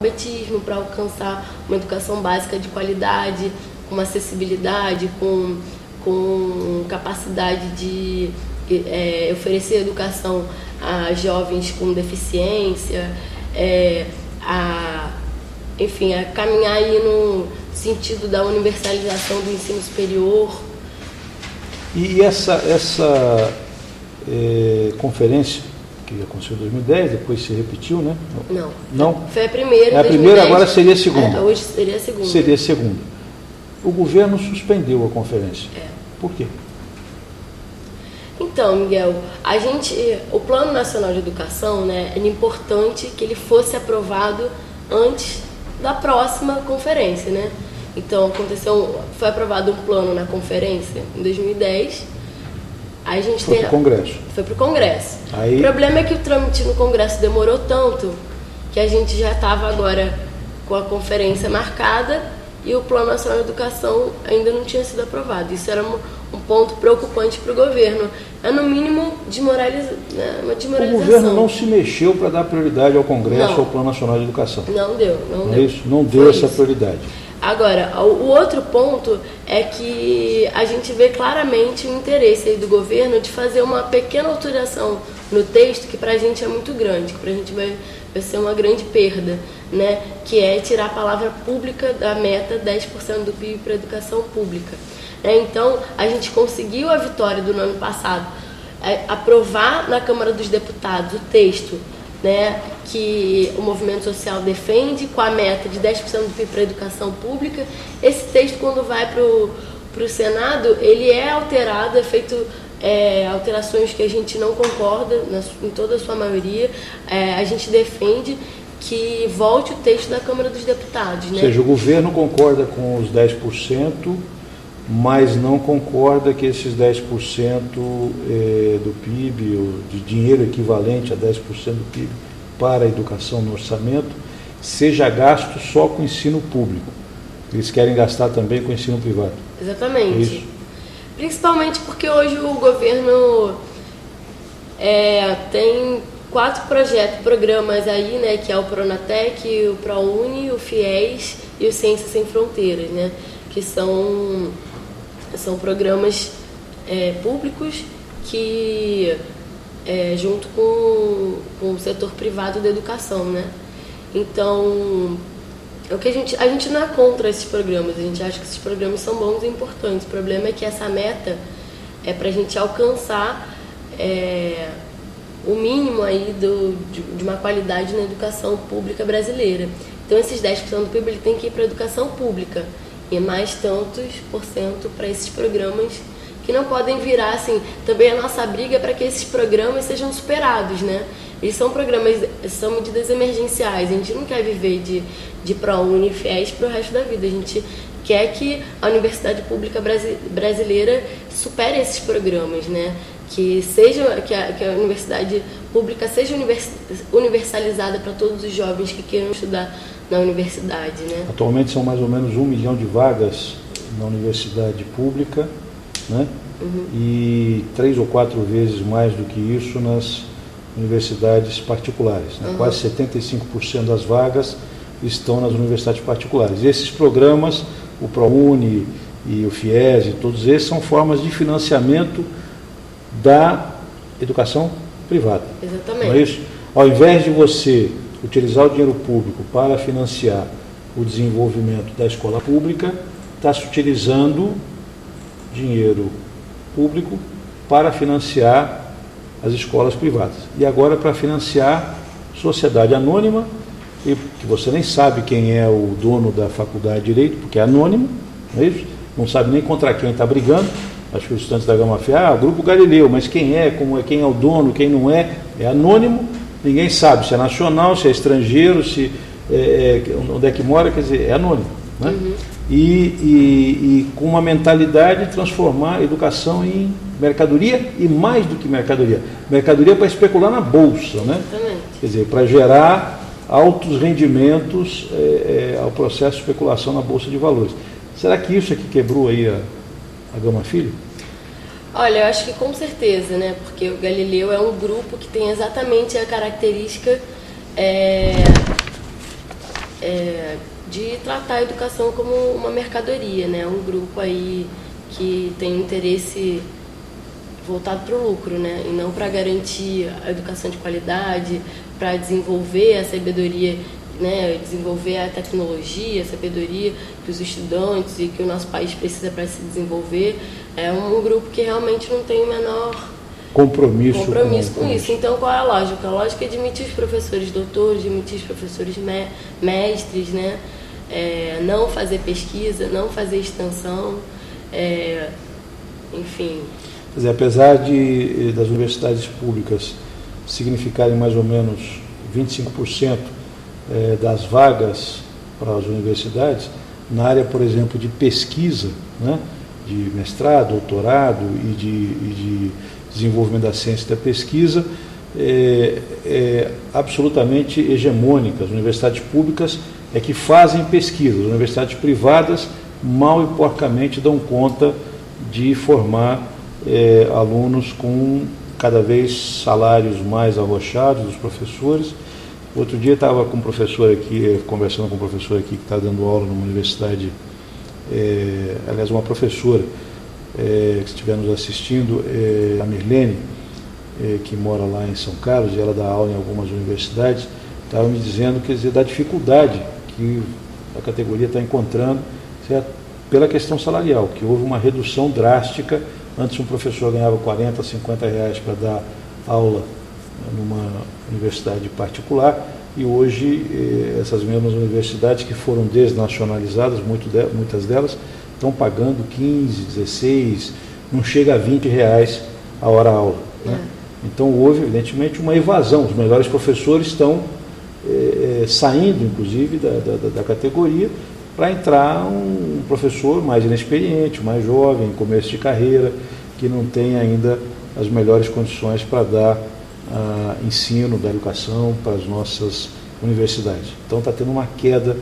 alfabetismo, para alcançar uma educação básica de qualidade, com acessibilidade, com capacidade de oferecer educação a jovens com deficiência, enfim, a caminhar aí no sentido da universalização do ensino superior. E essa conferência, que aconteceu em 2010, depois se repetiu, né? Não? Foi a primeira. É a primeira, agora seria a segunda. Hoje seria a segunda. Seria a segunda. O governo suspendeu a conferência. Por quê? Então, Miguel, o Plano Nacional de Educação, né, é importante que ele fosse aprovado antes da próxima conferência, né? Então, foi aprovado um plano na conferência em 2010. Aí foi para o Congresso. Foi para o Congresso. O problema é que o trâmite no Congresso demorou tanto que a gente já estava agora com a conferência marcada e o Plano Nacional de Educação ainda não tinha sido aprovado. Isso era um ponto preocupante para o governo. É, no mínimo, uma desmoralização. O governo não se mexeu para dar prioridade ao Congresso, ao Plano Nacional de Educação. Não deu. Não deu essa prioridade. Agora, o outro ponto é que a gente vê claramente o interesse aí do governo de fazer uma pequena alteração no texto que para a gente é muito grande, que para a gente vai ser uma grande perda, né? Que é tirar a palavra pública da meta 10% do PIB para a educação pública. Então, a gente conseguiu a vitória do ano passado, aprovar na Câmara dos Deputados o texto, né, que o movimento social defende, com a meta de 10% do PIB para a educação pública. Esse texto, quando vai para o Senado, ele é alterado, é feito alterações que a gente não concorda, em toda a sua maioria. A gente defende que volte o texto da Câmara dos Deputados. Né? Ou seja, o governo concorda com os 10%, mas não concorda que esses 10% do PIB, ou de dinheiro equivalente a 10% do PIB para a educação no orçamento, seja gasto só com o ensino público. Eles querem gastar também com o ensino privado. Exatamente. É isso? Principalmente porque hoje o governo tem 4 programas aí, né, que é o Pronatec, o ProUni, o FIES e o Ciências Sem Fronteiras, né, que são programas públicos que, junto com o setor privado da educação, né? Então, a gente não é contra esses programas, a gente acha que esses programas são bons e importantes. O problema é que essa meta é para a gente alcançar o mínimo aí de uma qualidade na educação pública brasileira. Então, esses 10% do PIB ele tem que ir para a educação pública. E mais tantos por cento para esses programas que não podem virar, assim, também a nossa briga é para que esses programas sejam superados, né? Eles são são medidas emergenciais, a gente não quer viver de ProUni e FIES para o resto da vida, a gente quer que a universidade pública brasileira supere esses programas, né? Que a universidade pública seja universalizada para todos os jovens que queiram estudar na universidade, né? Atualmente são mais ou menos 1 milhão de vagas na universidade pública, né? E 3 ou 4 vezes mais do que isso nas universidades particulares, né? Quase 75% das vagas estão nas universidades particulares. E esses programas, o ProUni e o FIES e todos esses, são formas de financiamento da educação privada. Exatamente. Não é isso? Ao invés de você utilizar o dinheiro público para financiar o desenvolvimento da escola pública, está se utilizando dinheiro público para financiar as escolas privadas. E agora para financiar sociedade anônima, que você nem sabe quem é o dono da faculdade de Direito, porque é anônimo, não é isso? Não sabe nem contra quem está brigando. Acho que os estudantes da Gama Filho, Grupo Galileu, mas quem é, quem é o dono, quem não é anônimo. Ninguém sabe se é nacional, se é estrangeiro, onde é que mora, quer dizer, é anônimo. Né? E com uma mentalidade de transformar a educação em mercadoria e mais do que mercadoria. Mercadoria para especular na bolsa, né? Quer dizer, para gerar altos rendimentos ao processo de especulação na bolsa de valores. Será que isso é que quebrou aí a Gama Filho? Olha, eu acho que com certeza, né? Porque o Galileu é um grupo que tem exatamente a característica de tratar a educação como uma mercadoria, né? Um grupo aí que tem interesse voltado para o lucro, né? E não para garantir a educação de qualidade, para desenvolver a sabedoria, né? Desenvolver a tecnologia, a sabedoria que os estudantes e que o nosso país precisa para se desenvolver. É um grupo que realmente não tem o menor compromisso com isso. Então, qual é a lógica? A lógica é admitir os professores doutores, admitir os professores mestres, né? Não fazer pesquisa, não fazer extensão, enfim. Quer dizer, apesar das universidades públicas significarem mais ou menos 25% das vagas para as universidades, na área, por exemplo, de pesquisa, né? De mestrado, doutorado e de desenvolvimento da ciência e da pesquisa, absolutamente hegemônica. As universidades públicas é que fazem pesquisa, as universidades privadas mal e porcamente dão conta de formar alunos com cada vez salários mais arrochados dos professores. Outro dia estava com um professor aqui, conversando com um professor aqui que está dando aula numa universidade, aliás, uma professora que estiver nos assistindo, a Mirlene, que mora lá em São Carlos, e ela dá aula em algumas universidades, estava me dizendo, quer dizer, da dificuldade que a categoria está encontrando, certo? Pela questão salarial, que houve uma redução drástica. Antes um professor ganhava 40, 50 reais para dar aula numa universidade particular, e hoje essas mesmas universidades que foram desnacionalizadas, muitas delas, estão pagando 15, 16, não chega a 20 reais a hora aula, né? Então houve, evidentemente, uma evasão. Os melhores professores estão saindo, inclusive, da categoria, para entrar um professor mais inexperiente, mais jovem, em começo de carreira, que não tem ainda as melhores condições para dar ensino da educação para as nossas universidades. Então está tendo uma queda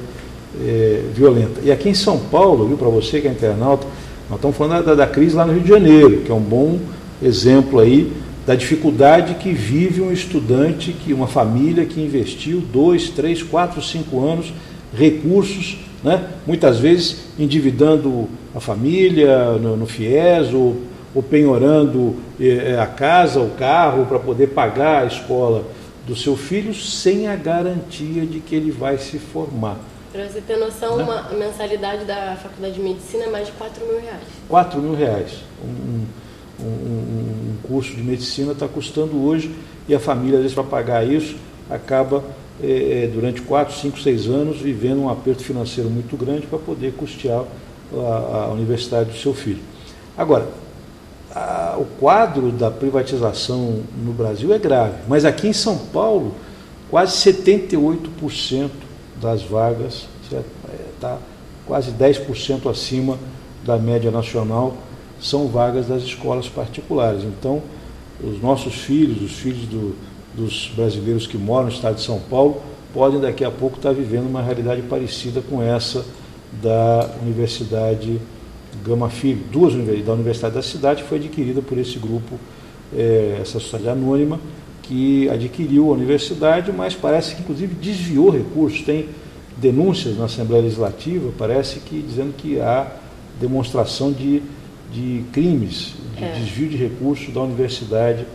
violenta. E aqui em São Paulo, viu, para você que é internauta, nós estamos falando da crise lá no Rio de Janeiro, que é um bom exemplo aí da dificuldade que vive um estudante, uma família que investiu 2, 3, 4, 5 anos, recursos, né, muitas vezes endividando a família no FIES, ou penhorando a casa, o carro, para poder pagar a escola do seu filho, sem a garantia de que ele vai se formar. Para você ter noção, né? A mensalidade da Faculdade de Medicina é mais de 4 mil reais. 4 mil reais. Um curso de medicina está custando hoje, e a família, às vezes, para pagar isso, acaba, durante 4, 5, 6 anos, vivendo um aperto financeiro muito grande para poder custear a universidade do seu filho. Agora, o quadro da privatização no Brasil é grave, mas aqui em São Paulo, quase 78% das vagas, está quase 10% acima da média nacional, são vagas das escolas particulares. Então, os nossos filhos, os filhos dos brasileiros que moram no estado de São Paulo, podem daqui a pouco estar vivendo uma realidade parecida com essa da Universidade Gama Filho, da Universidade da Cidade, que foi adquirida por esse grupo, essa sociedade anônima, que adquiriu a universidade, mas parece que inclusive desviou recursos. Tem denúncias na Assembleia Legislativa, parece que dizendo que há demonstração de crimes, de desvio de recursos da universidade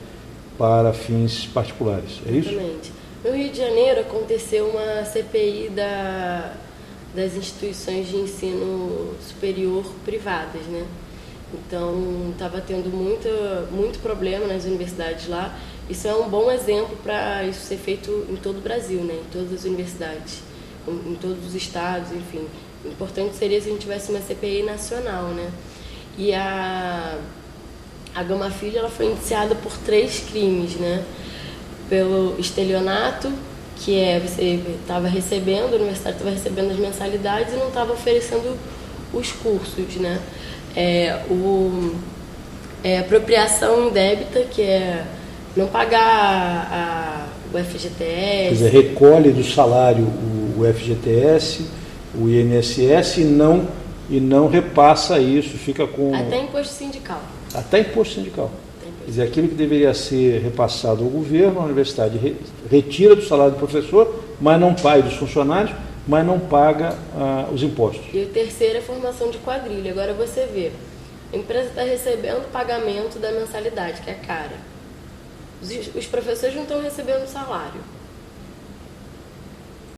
para fins particulares. É isso? Exatamente. No Rio de Janeiro aconteceu uma CPI das instituições de ensino superior privadas, né? Então, estava tendo muito problema nas universidades lá. Isso é um bom exemplo para isso ser feito em todo o Brasil, né? Em todas as universidades, em todos os estados, enfim. O importante seria se a gente tivesse uma CPI nacional, né? E a Gama Filho, ela foi indiciada por 3 crimes, né? Pelo estelionato, que você estava recebendo, a universidade estava recebendo as mensalidades e não estava oferecendo os cursos, né? Apropriação indébita, que é não pagar o FGTS. Quer dizer, recolhe do salário o FGTS, o INSS e não repassa isso, fica com... Até imposto sindical. Até imposto sindical. Quer dizer, aquilo que deveria ser repassado ao governo, a universidade retira do salário do professor, mas não paga dos funcionários, mas não paga os impostos. E o terceiro é formação de quadrilha. Agora você vê, a empresa está recebendo o pagamento da mensalidade, que é cara. Os professores não estão recebendo salário.